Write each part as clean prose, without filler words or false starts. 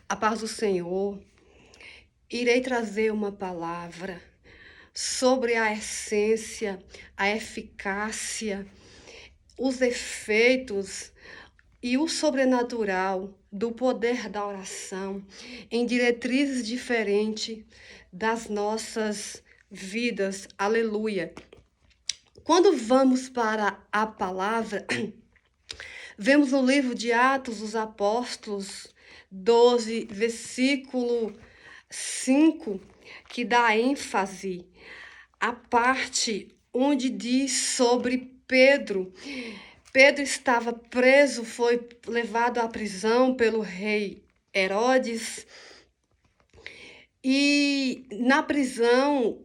A paz do Senhor. Irei trazer uma palavra sobre a essência, a eficácia, os efeitos e o sobrenatural do poder da oração em diretrizes diferentes das nossas vidas. Aleluia. Quando vamos para a palavra, vemos no livro de Atos dos Apóstolos 12, versículo 5, que dá ênfase à parte onde diz sobre Pedro. Pedro estava preso, foi levado à prisão pelo rei Herodes. E na prisão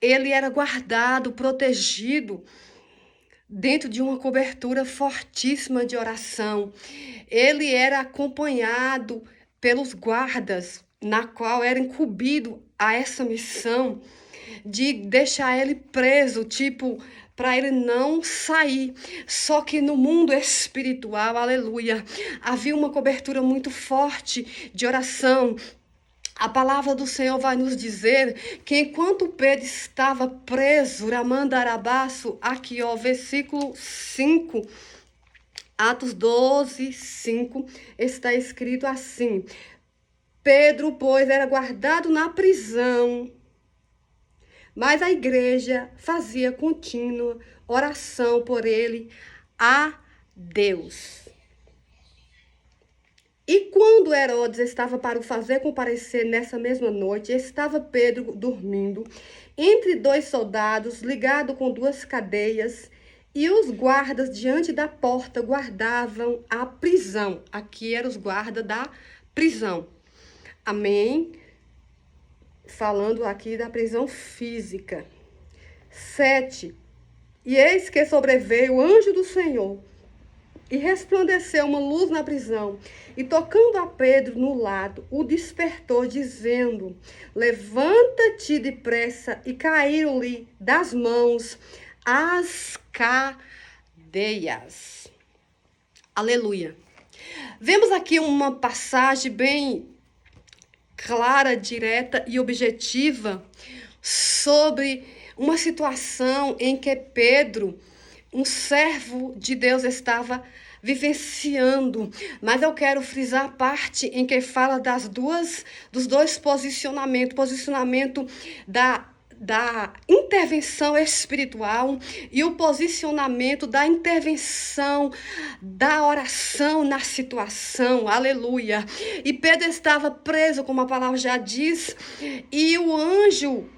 ele era guardado, protegido, dentro de uma cobertura fortíssima de oração. Ele era acompanhado pelos guardas, na qual era incumbido a essa missão de deixar ele preso, para ele não sair. Só que no mundo espiritual, aleluia, havia uma cobertura muito forte de oração. A palavra do Senhor vai nos dizer que enquanto Pedro estava preso, Ramandarabaço, aqui ó, versículo 5, Atos 12, 5, está escrito assim: Pedro, pois, era guardado na prisão, mas a igreja fazia contínua oração por ele a Deus. E quando Herodes estava para o fazer comparecer nessa mesma noite, estava Pedro dormindo entre dois soldados, ligado com duas cadeias, e os guardas diante da porta guardavam a prisão. Aqui eram os guardas da prisão. Amém? Falando aqui da prisão física. 7. E eis que sobreveio o anjo do Senhor, e resplandeceu uma luz na prisão, e tocando a Pedro no lado, o despertou, dizendo: Levanta-te depressa. E caíram-lhe das mãos as cadeias. Aleluia. Vemos aqui uma passagem bem clara, direta e objetiva sobre uma situação em que Pedro, um servo de Deus, estava vivenciando. Mas eu quero frisar a parte em que fala dos dois posicionamentos. Posicionamento da intervenção espiritual e o posicionamento da intervenção da oração na situação. Aleluia. E Pedro estava preso, como a palavra já diz, e o anjo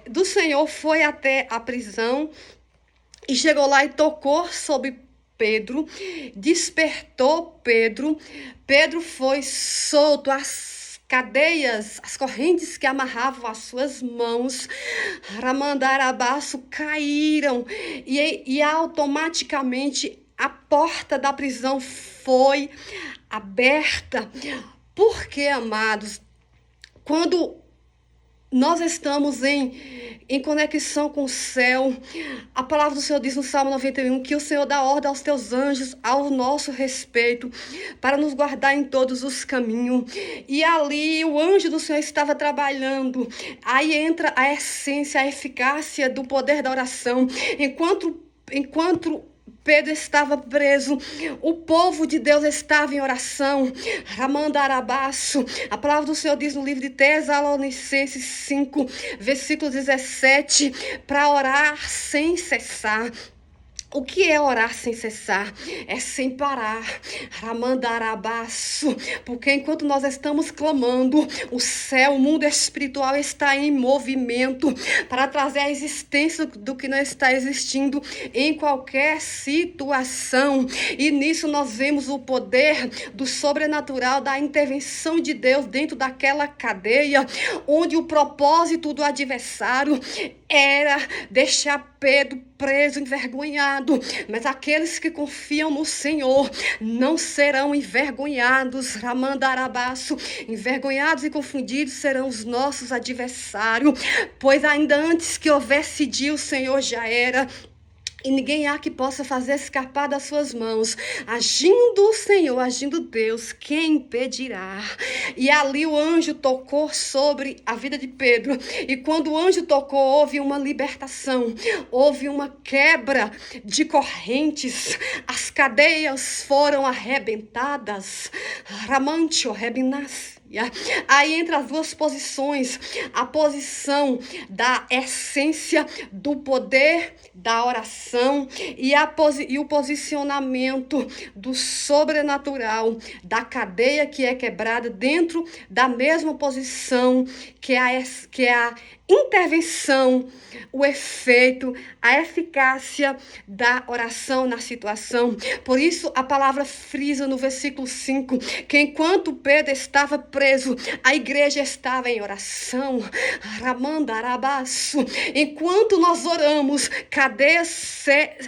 do Senhor foi até a prisão e chegou lá e tocou sobre Pedro, despertou Pedro. Pedro foi solto, as cadeias, as correntes que amarravam as suas mãos, Ramandarabaço, caíram e automaticamente a porta da prisão foi aberta. Porque, amados, quando nós estamos em conexão com o céu, a palavra do Senhor diz no Salmo 91 que o Senhor dá ordem aos teus anjos ao nosso respeito, para nos guardar em todos os caminhos. E ali o anjo do Senhor estava trabalhando. Aí entra a essência, a eficácia do poder da oração. Enquanto Pedro estava preso, o povo de Deus estava em oração. Ramandarabaço. A palavra do Senhor diz no livro de Tessalonicenses 5, versículo 17, para orar sem cessar. O que é orar sem cessar? É sem parar. Ramandarabaço. Porque enquanto nós estamos clamando, o céu, o mundo espiritual está em movimento para trazer a existência do que não está existindo em qualquer situação. E nisso nós vemos o poder do sobrenatural, da intervenção de Deus dentro daquela cadeia, onde o propósito do adversário era deixar Pedro preso, envergonhado. Mas aqueles que confiam no Senhor não serão envergonhados. Ramandarabaço. Envergonhados e confundidos serão os nossos adversários, pois ainda antes que houvesse dia, o Senhor já era E ninguém há que possa fazer escapar das suas mãos. Agindo o Senhor, agindo Deus, quem impedirá? E ali o anjo tocou sobre a vida de Pedro. E quando o anjo tocou, houve uma libertação. Houve uma quebra de correntes. As cadeias foram arrebentadas. Ramantio rebinas. Aí entre as duas posições, a posição da essência do poder da oração e o posicionamento do sobrenatural, da cadeia que é quebrada dentro da mesma posição que é a intervenção, o efeito, a eficácia da oração na situação. Por isso, a palavra frisa no versículo 5, que enquanto Pedro estava preso, a igreja estava em oração. Ramandarabaço. Enquanto nós oramos, cadeia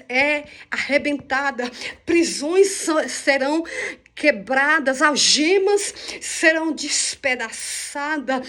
é arrebentada, prisões serão quebradas, algemas serão despedaçadas.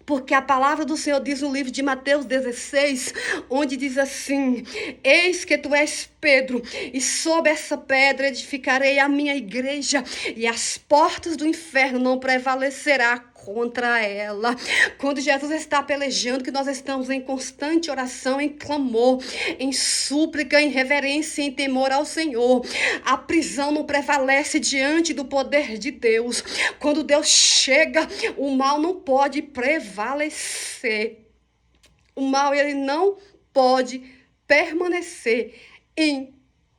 Porque a palavra do Senhor diz no livro de Mateus 16, onde diz assim: eis que tu és Pedro, e sob essa pedra edificarei a minha igreja, e as portas do inferno não prevalecerá contra ela. Quando Jesus está pelejando, que nós estamos em constante oração, em clamor, em súplica, em reverência, em temor ao Senhor, a prisão não prevalece diante do poder de Deus. Quando Deus chega, o mal não pode prevalecer. O mal, ele não pode permanecer em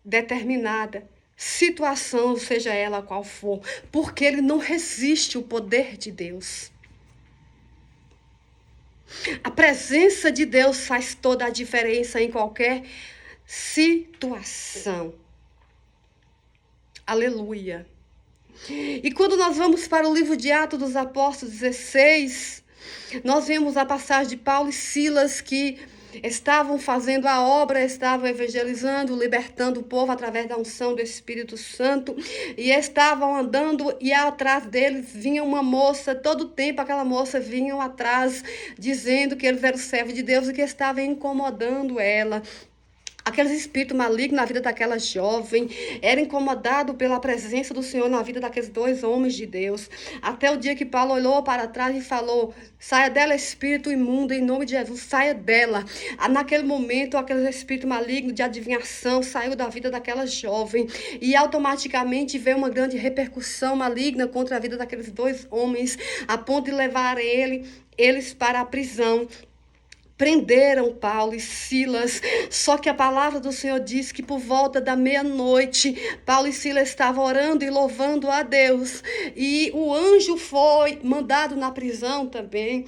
determinada situação, seja ela qual for, porque ele não resiste o poder de Deus. A presença de Deus faz toda a diferença em qualquer situação. Aleluia. E quando nós vamos para o livro de Atos dos Apóstolos 16, nós vemos a passagem de Paulo e Silas que estavam fazendo a obra, estavam evangelizando, libertando o povo através da unção do Espírito Santo, e estavam andando, e atrás deles vinha uma moça, todo tempo aquela moça vinha atrás, dizendo que eles eram servos de Deus e que estavam incomodando ela. Aqueles espíritos malignos na vida daquela jovem era incomodado pela presença do Senhor na vida daqueles dois homens de Deus. Até o dia que Paulo olhou para trás e falou: saia dela, espírito imundo, em nome de Jesus, saia dela. Naquele momento, aquele espírito maligno de adivinhação saiu da vida daquela jovem e automaticamente veio uma grande repercussão maligna contra a vida daqueles dois homens, a ponto de levar eles para a prisão. Prenderam Paulo e Silas, só que a palavra do Senhor diz que por volta da meia-noite, Paulo e Silas estavam orando e louvando a Deus, e o anjo foi mandado na prisão também.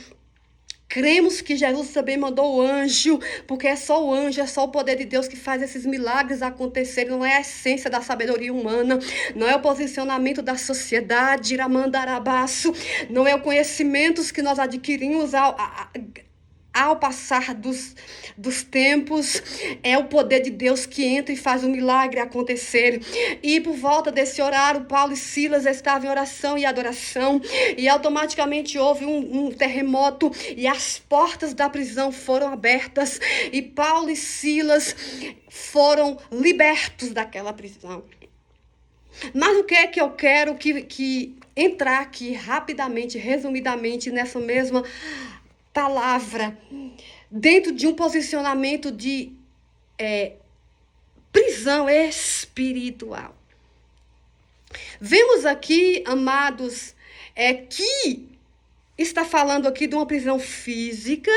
Cremos que Jesus também mandou o anjo, porque é só o anjo, é só o poder de Deus que faz esses milagres acontecerem, não é a essência da sabedoria humana, não é o posicionamento da sociedade, Iramandarabaço, não é o conhecimento que nós adquirimos ao passar dos tempos, é o poder de Deus que entra e faz o milagre acontecer. E por volta desse horário, Paulo e Silas estavam em oração e adoração, e automaticamente houve um terremoto, e as portas da prisão foram abertas, e Paulo e Silas foram libertos daquela prisão. Mas o que é que eu quero que entrar aqui rapidamente, resumidamente, nessa mesma palavra, dentro de um posicionamento de prisão espiritual. Vemos aqui, amados, que está falando aqui de uma prisão física,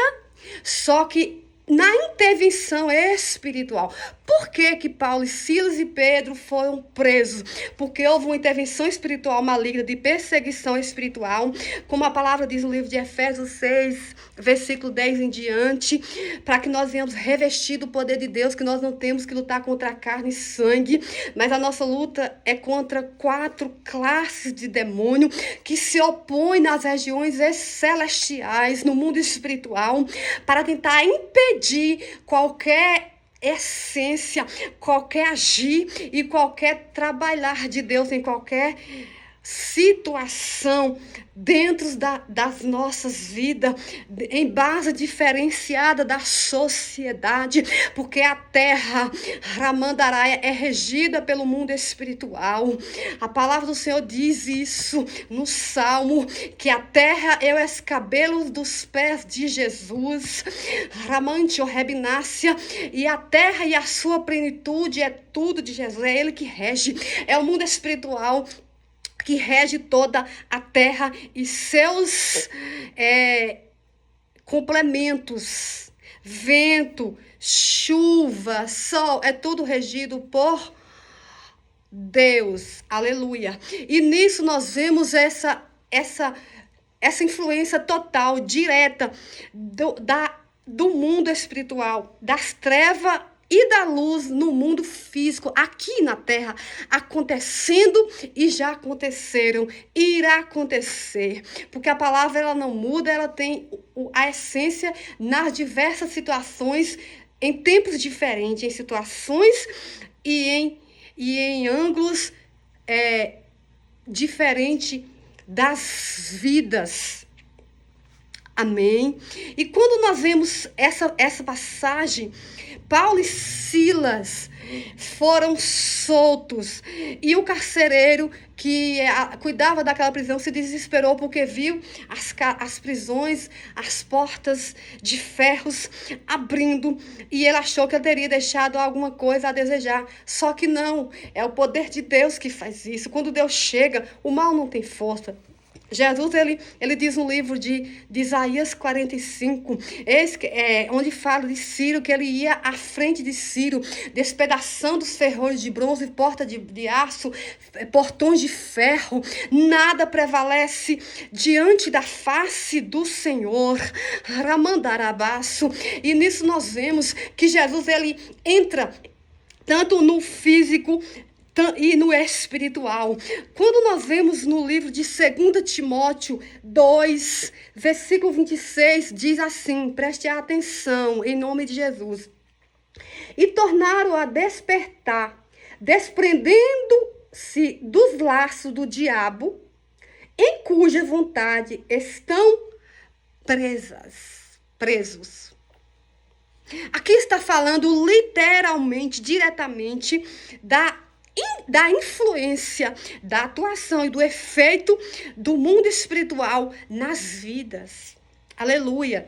só que na intervenção espiritual. Por que Paulo e Silas e Pedro foram presos? Porque houve uma intervenção espiritual maligna, de perseguição espiritual, como a palavra diz no livro de Efésios 6, versículo 10 em diante, para que nós venhamos revestir do poder de Deus, que nós não temos que lutar contra a carne e sangue, mas a nossa luta é contra 4 classes de demônio que se opõem nas regiões celestiais, no mundo espiritual, para tentar impedir qualquer essência, qualquer agir e qualquer trabalhar de Deus em qualquer situação dentro das nossas vidas, em base diferenciada da sociedade, porque a terra, Ramandaraia, é regida pelo mundo espiritual. A palavra do Senhor diz isso no Salmo, que a terra é o escabelo dos pés de Jesus, Ramante, Rebinácia, e a terra e a sua plenitude é tudo de Jesus, é Ele que rege, é o mundo espiritual que rege toda a terra e seus complementos, vento, chuva, sol, é tudo regido por Deus, aleluia. E nisso nós vemos essa influência total, direta do mundo espiritual, das trevas e da luz no mundo físico, aqui na terra, acontecendo e já aconteceram, irá acontecer, porque a palavra ela não muda, ela tem a essência nas diversas situações, em tempos diferentes, em situações e em ângulos diferentes das vidas. Amém? E quando nós vemos essa passagem, Paulo e Silas foram soltos. E o carcereiro que cuidava daquela prisão se desesperou porque viu as prisões, as portas de ferros abrindo. E ele achou que ele teria deixado alguma coisa a desejar. Só que não, é o poder de Deus que faz isso. Quando Deus chega, o mal não tem força. Jesus, ele diz no livro de Isaías 45, onde fala de Ciro, que ele ia à frente de Ciro, despedaçando os ferrolhos de bronze, porta de aço, portões de ferro. Nada prevalece diante da face do Senhor. Ramandarabaço. E nisso nós vemos que Jesus, ele entra tanto no físico e no espiritual. Quando nós vemos no livro de 2 Timóteo 2, versículo 26, diz assim, preste atenção, em nome de Jesus. E tornaram a despertar, desprendendo-se dos laços do diabo, em cuja vontade estão presos. Aqui está falando literalmente, diretamente, da influência, da atuação e do efeito do mundo espiritual nas vidas. Aleluia.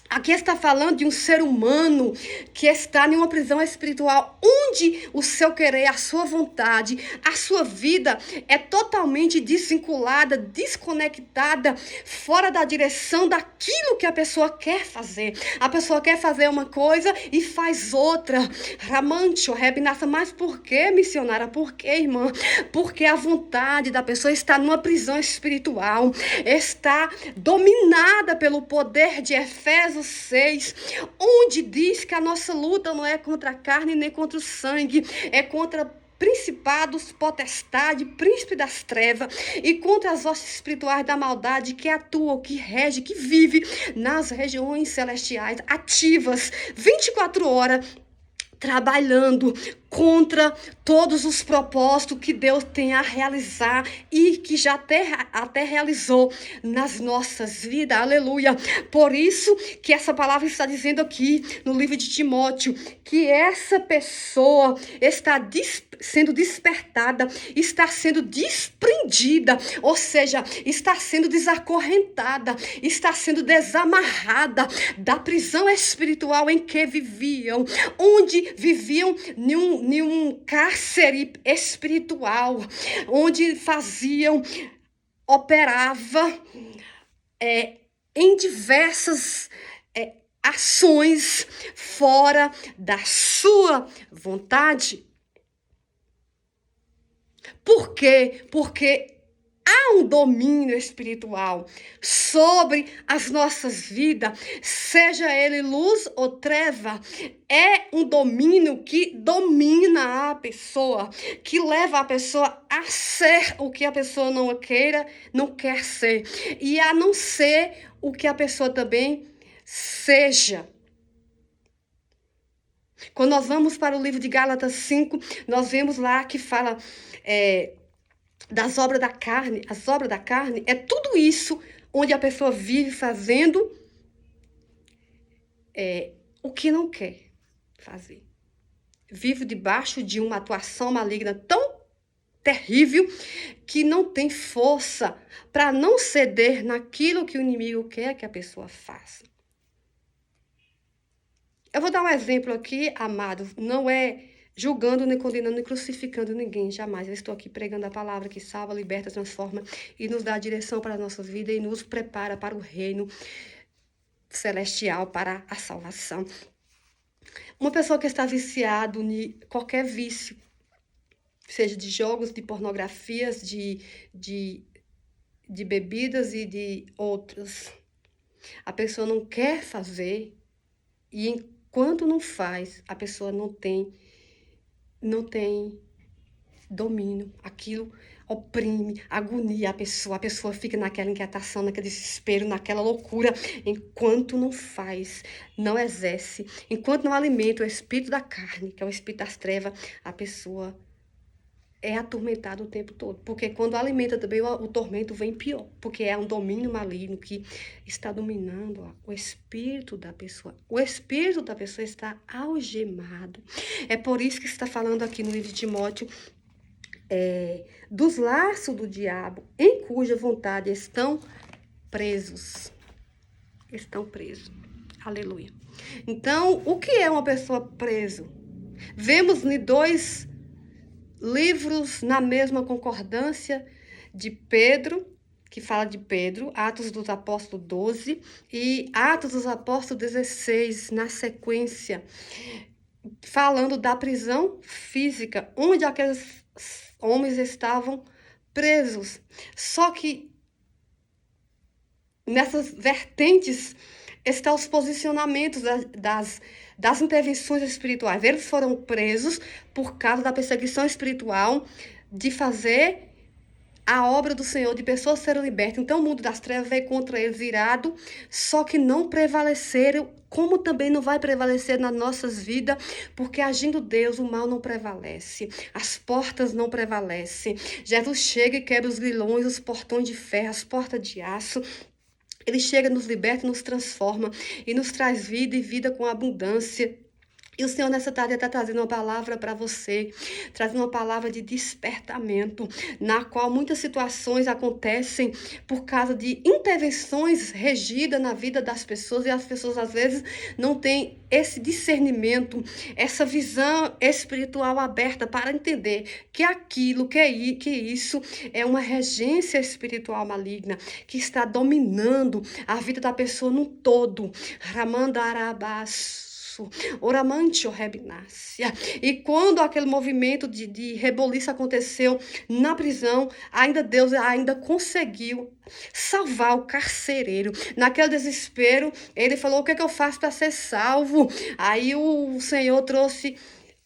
Aqui está falando de um ser humano que está em uma prisão espiritual, onde o seu querer, a sua vontade, a sua vida é totalmente desvinculada, desconectada, fora da direção daquilo que a pessoa quer fazer. A pessoa quer fazer uma coisa e faz outra. Ramante, Rebinassa, mas por que, missionária? Por que, irmã? Porque a vontade da pessoa está numa prisão espiritual, está dominada pelo poder de Efésios 6, onde diz que a nossa luta não é contra a carne nem contra o sangue, é contra principados, potestade, príncipe das trevas e contra as hostes espirituais da maldade que atuam, que rege, que vive nas regiões celestiais ativas 24 horas, trabalhando contra todos os propósitos que Deus tem a realizar e que já até realizou nas nossas vidas, aleluia. Por isso que essa palavra está dizendo aqui no livro de Timóteo, que essa pessoa está sendo despertada, está sendo desprendida, ou seja, está sendo desacorrentada, está sendo desamarrada da prisão espiritual em que viviam, onde viviam em um cárcere espiritual, onde operava em diversas ações fora da sua vontade. Por quê? Porque há um domínio espiritual sobre as nossas vidas, seja ele luz ou treva, é um domínio que domina a pessoa, que leva a pessoa a ser o que a pessoa não quer ser, e a não ser o que a pessoa também seja. Quando nós vamos para o livro de Gálatas 5, nós vemos lá que fala das obras da carne, as obras da carne é tudo isso onde a pessoa vive fazendo o que não quer fazer. Vive debaixo de uma atuação maligna tão terrível que não tem força para não ceder naquilo que o inimigo quer que a pessoa faça. Eu vou dar um exemplo aqui, amados, não é julgando, nem condenando, nem crucificando ninguém, jamais. Eu estou aqui pregando a palavra que salva, liberta, transforma e nos dá direção para a nossa vida e nos prepara para o reino celestial, para a salvação. Uma pessoa que está viciada em qualquer vício, seja de jogos, de pornografias, de bebidas e de outros, a pessoa não quer fazer e enquanto não faz, a pessoa não tem domínio. Aquilo oprime, agonia a pessoa fica naquela inquietação, naquele desespero, naquela loucura, enquanto não faz, não exerce, enquanto não alimenta o espírito da carne, que é o espírito das trevas, a pessoa é atormentada o tempo todo, porque quando alimenta também o tormento vem pior, porque é um domínio maligno que está dominando o espírito da pessoa. O espírito da pessoa está algemado. É por isso que está falando aqui no livro de Timóteo, dos laços do diabo, em cuja vontade estão presos. Estão presos. Aleluia. Então, o que é uma pessoa preso? Vemos em 2 livros na mesma concordância de Pedro, que fala de Pedro, Atos dos Apóstolos 12 e Atos dos Apóstolos 16, na sequência, falando da prisão física, onde aqueles homens estavam presos. Só que nessas vertentes estão os posicionamentos das intervenções espirituais. Eles foram presos por causa da perseguição espiritual, de fazer a obra do Senhor, de pessoas serem libertas. Então o mundo das trevas veio contra eles irado, só que não prevaleceram, como também não vai prevalecer nas nossas vidas, porque agindo Deus, o mal não prevalece, as portas não prevalecem. Jesus chega e quebra os grilhões, os portões de ferro, as portas de aço. Ele chega, nos liberta, nos transforma e nos traz vida e vida com abundância. E o Senhor nessa tarde está trazendo uma palavra para você, trazendo uma palavra de despertamento, na qual muitas situações acontecem por causa de intervenções regidas na vida das pessoas, e as pessoas às vezes não têm esse discernimento, essa visão espiritual aberta para entender que aquilo, que isso é uma regência espiritual maligna que está dominando a vida da pessoa no todo. Ramandarabás. Oramante rebinácia. E quando aquele movimento de reboliço aconteceu na prisão, Deus ainda conseguiu salvar o carcereiro. Naquele desespero, ele falou: o que é que eu faço para ser salvo? Aí o Senhor trouxe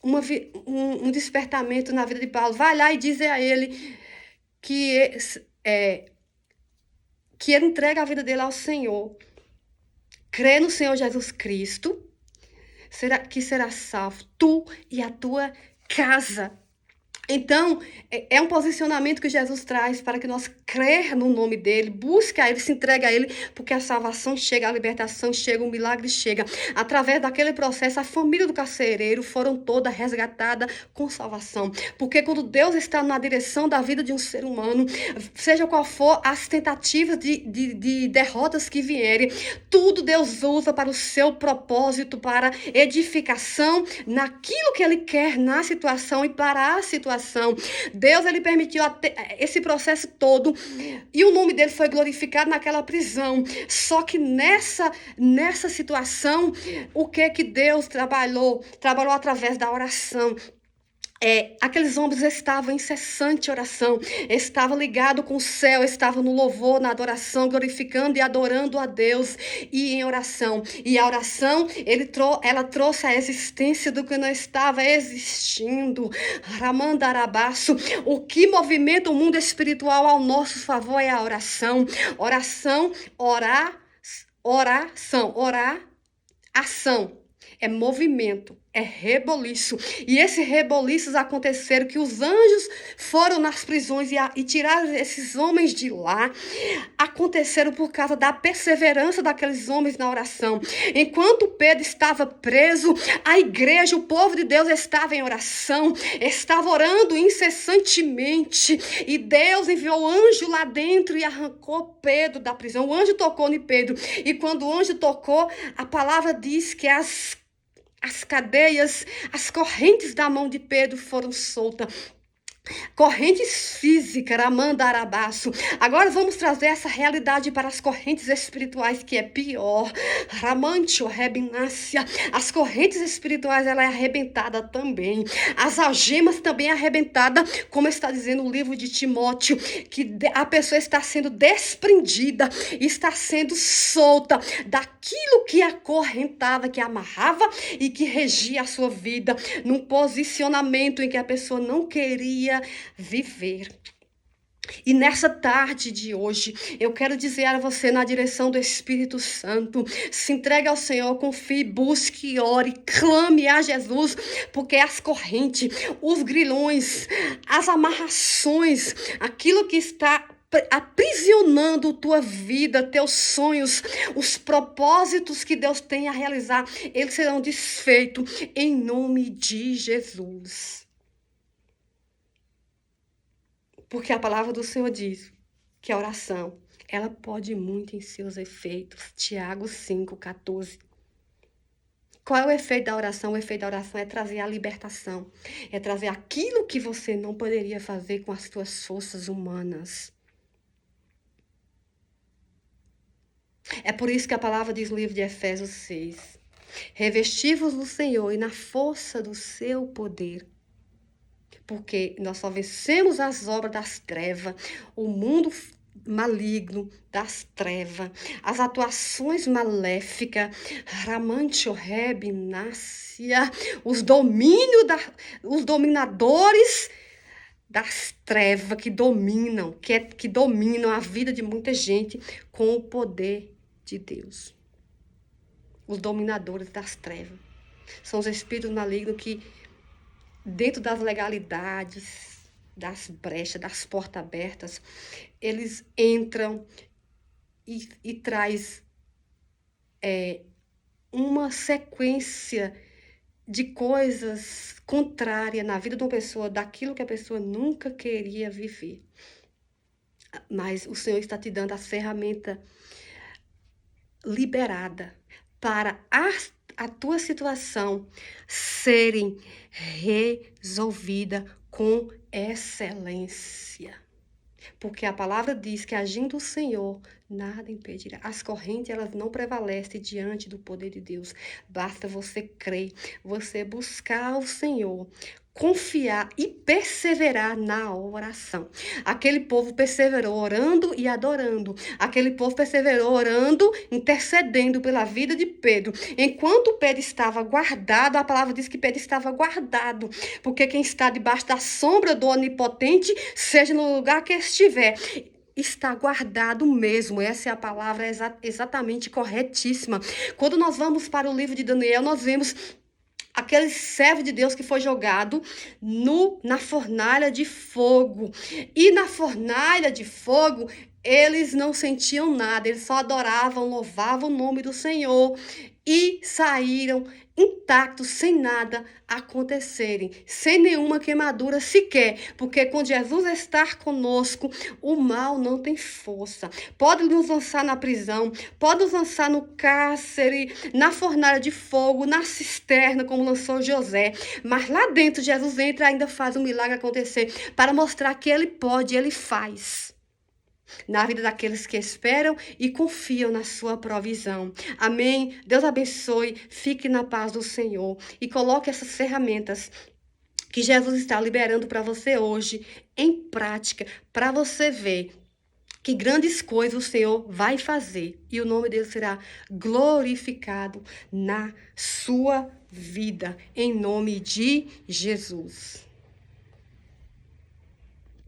um despertamento na vida de Paulo. Vai lá e diz a ele que ele entrega a vida dele ao Senhor. Crê no Senhor Jesus Cristo, que será salvo, tu e a tua casa. Então, é um posicionamento que Jesus traz para que nós crer no nome dele, busque a ele, se entregue a ele, porque a salvação chega, a libertação chega, o milagre chega. Através daquele processo, a família do carcereiro foram toda resgatada com salvação. Porque quando Deus está na direção da vida de um ser humano, seja qual for as tentativas de derrotas que vierem, tudo Deus usa para o seu propósito, para edificação, naquilo que ele quer na situação e para a situação. Deus, ele permitiu esse processo todo e o nome dele foi glorificado naquela prisão. Só que nessa situação, o que Deus trabalhou através da oração. Aqueles homens estavam em incessante oração, estavam ligados com o céu, estavam no louvor, na adoração, glorificando e adorando a Deus e em oração. E a oração, ela trouxe a existência do que não estava existindo. Ramandarabaço. O que movimenta o mundo espiritual ao nosso favor é a oração. Oração, oração, ação. É movimento. é reboliço. E esses reboliços aconteceram que os anjos foram nas prisões e tiraram esses homens de lá. Aconteceram por causa da perseverança daqueles homens na oração. Enquanto Pedro estava preso, a igreja, o povo de Deus estava em oração, estava orando incessantemente. E Deus enviou o anjo lá dentro e arrancou Pedro da prisão. O anjo tocou em Pedro. E quando o anjo tocou, a palavra diz que as cadeias, as correntes da mão de Pedro foram soltas. Correntes físicas, Ramandarabaço. Agora vamos trazer essa realidade para as correntes espirituais, que é pior. Ramantio, Rebinácia. As correntes espirituais, ela é arrebentada também. As algemas também é arrebentada, como está dizendo o livro de Timóteo, que a pessoa está sendo desprendida, está sendo solta daquilo que acorrentava, que amarrava e que regia a sua vida, num posicionamento em que a pessoa não queria viver. E nessa tarde de hoje, eu quero dizer a você, na direção do Espírito Santo, se entregue ao Senhor, confie, busque, ore, clame a Jesus, porque as correntes, os grilhões, as amarrações, aquilo que está aprisionando tua vida, teus sonhos, os propósitos que Deus tem a realizar, eles serão desfeitos em nome de Jesus. Porque a palavra do Senhor diz que a oração, ela pode muito em seus efeitos. Tiago 5,14. Qual é o efeito da oração? O efeito da oração é trazer a libertação. É trazer aquilo que você não poderia fazer com as suas forças humanas. É por isso que a palavra diz no livro de Efésios 6. Revesti-vos do Senhor e na força do seu poder. Porque nós só vencemos as obras das trevas, o mundo maligno das trevas, as atuações maléficas, Ramantio Rebinácia, os dominadores das trevas que dominam, que dominam a vida de muita gente com o poder de Deus. Os dominadores das trevas são os espíritos malignos que, dentro das legalidades, das brechas, das portas abertas, eles entram e traz uma sequência de coisas contrárias na vida de uma pessoa, daquilo que a pessoa nunca queria viver. Mas o Senhor está te dando as ferramentas liberadas para a tua situação serem resolvida com excelência. Porque a palavra diz que agindo o Senhor, nada impedirá. As correntes, elas não prevalecem diante do poder de Deus. Basta você crer, você buscar o Senhor, confiar e perseverar na oração. Aquele povo perseverou orando e adorando. Aquele povo perseverou orando, intercedendo pela vida de Pedro. Enquanto Pedro estava guardado, a palavra diz que Pedro estava guardado. Porque quem está debaixo da sombra do Onipotente, seja no lugar que estiver, está guardado mesmo. Essa é a palavra exatamente corretíssima. Quando nós vamos para o livro de Daniel, nós vemos aquele servo de Deus que foi jogado na fornalha de fogo. E na fornalha de fogo, eles não sentiam nada, eles só adoravam, louvavam o nome do Senhor e saíram intactos, sem nada acontecerem, sem nenhuma queimadura sequer, porque quando Jesus está conosco, o mal não tem força. Pode nos lançar na prisão, pode nos lançar no cárcere, na fornalha de fogo, na cisterna, como lançou José, mas lá dentro Jesus entra e ainda faz um milagre acontecer, para mostrar que ele pode, ele faz na vida daqueles que esperam e confiam na sua provisão. Amém? Deus abençoe, fique na paz do Senhor e coloque essas ferramentas que Jesus está liberando para você hoje em prática, para você ver que grandes coisas o Senhor vai fazer e o nome dele será glorificado na sua vida, em nome de Jesus.